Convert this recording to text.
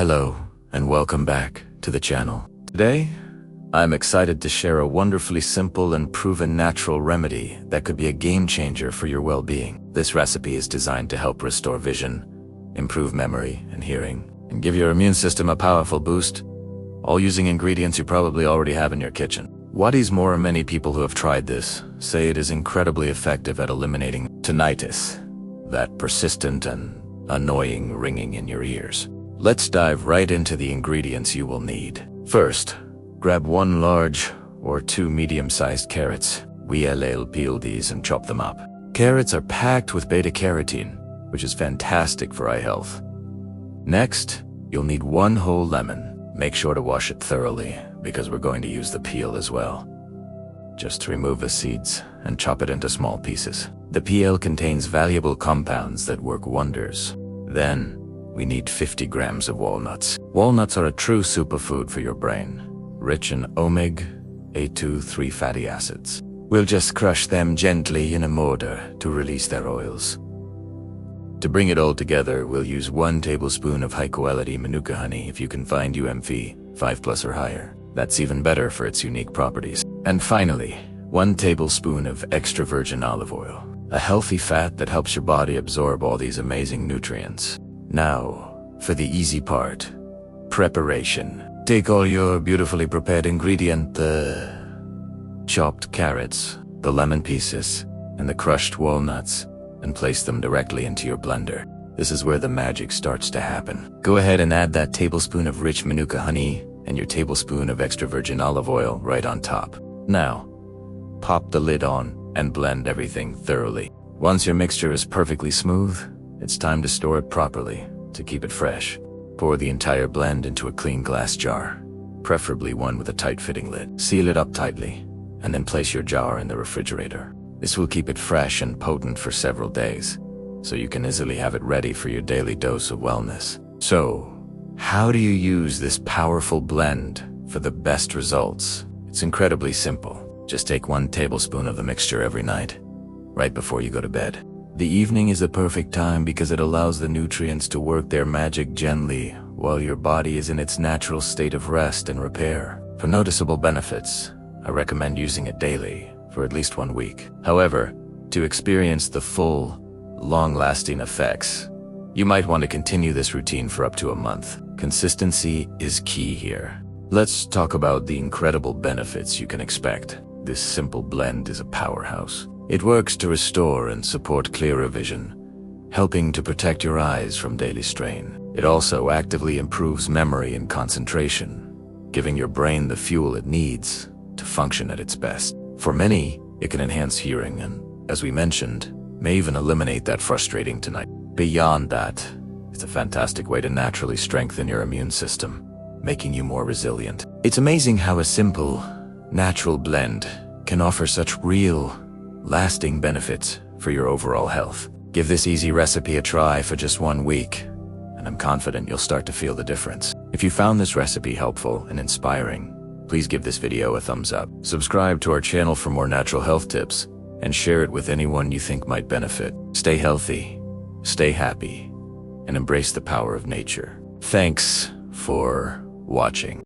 Hello, and welcome back to the channel. Today, I'm excited to share a wonderfully simple and proven natural remedy that could be a game changer for your well-being. This recipe is designed to help restore vision, improve memory and hearing, and give your immune system a powerful boost, all using ingredients you probably already have in your kitchen. What is more, many people who have tried this say it is incredibly effective at eliminating tinnitus, that persistent and annoying ringing in your ears. Let's dive right into the ingredients you will need. First, grab 1 large or 2 medium-sized carrots. We'll peel these and chop them up. Carrots are packed with beta-carotene, which is fantastic for eye health. Next, you'll need 1 whole lemon. Make sure to wash it thoroughly, because we're going to use the peel as well. Just remove the seeds and chop it into small pieces. The peel contains valuable compounds that work wonders. Then, we need 50 grams of walnuts. Walnuts are a true superfood for your brain, rich in omega-3 fatty acids. We'll just crush them gently in a mortar to release their oils. To bring it all together, we'll use 1 tablespoon of high-quality Manuka honey if you can find UMF 5+ or higher. That's even better for its unique properties. And finally, 1 tablespoon of extra virgin olive oil, a healthy fat that helps your body absorb all these amazing nutrients. Now, for the easy part, preparation. Take all your beautifully prepared ingredient, the chopped carrots, the lemon pieces, and the crushed walnuts, and place them directly into your blender. This is where the magic starts to happen. Go ahead and add that tablespoon of rich Manuka honey and your tablespoon of extra virgin olive oil right on top. Now, pop the lid on and blend everything thoroughly. Once your mixture is perfectly smooth, it's time to store it properly to keep it fresh. Pour the entire blend into a clean glass jar, preferably one with a tight-fitting lid. Seal it up tightly, and then place your jar in the refrigerator. This will keep it fresh and potent for several days, so you can easily have it ready for your daily dose of wellness. So, how do you use this powerful blend for the best results? It's incredibly simple. Just take 1 tablespoon of the mixture every night, right before you go to bed. The evening is the perfect time because it allows the nutrients to work their magic gently while your body is in its natural state of rest and repair. For noticeable benefits, I recommend using it daily for at least 1 week. However, to experience the full, long-lasting effects, you might want to continue this routine for up to a month. Consistency is key here. Let's talk about the incredible benefits you can expect. This simple blend is a powerhouse. It works to restore and support clearer vision, helping to protect your eyes from daily strain. It also actively improves memory and concentration, giving your brain the fuel it needs to function at its best. For many, it can enhance hearing and, as we mentioned, may even eliminate that frustrating tinnitus. Beyond that, it's a fantastic way to naturally strengthen your immune system, making you more resilient. It's amazing how a simple, natural blend can offer such real, lasting benefits for your overall health. Give this easy recipe a try for just 1 week, and I'm confident you'll start to feel the difference. If you found this recipe helpful and inspiring, please give this video a thumbs up. Subscribe to our channel for more natural health tips, and share it with anyone you think might benefit. Stay healthy, stay happy, and embrace the power of nature. Thanks for watching.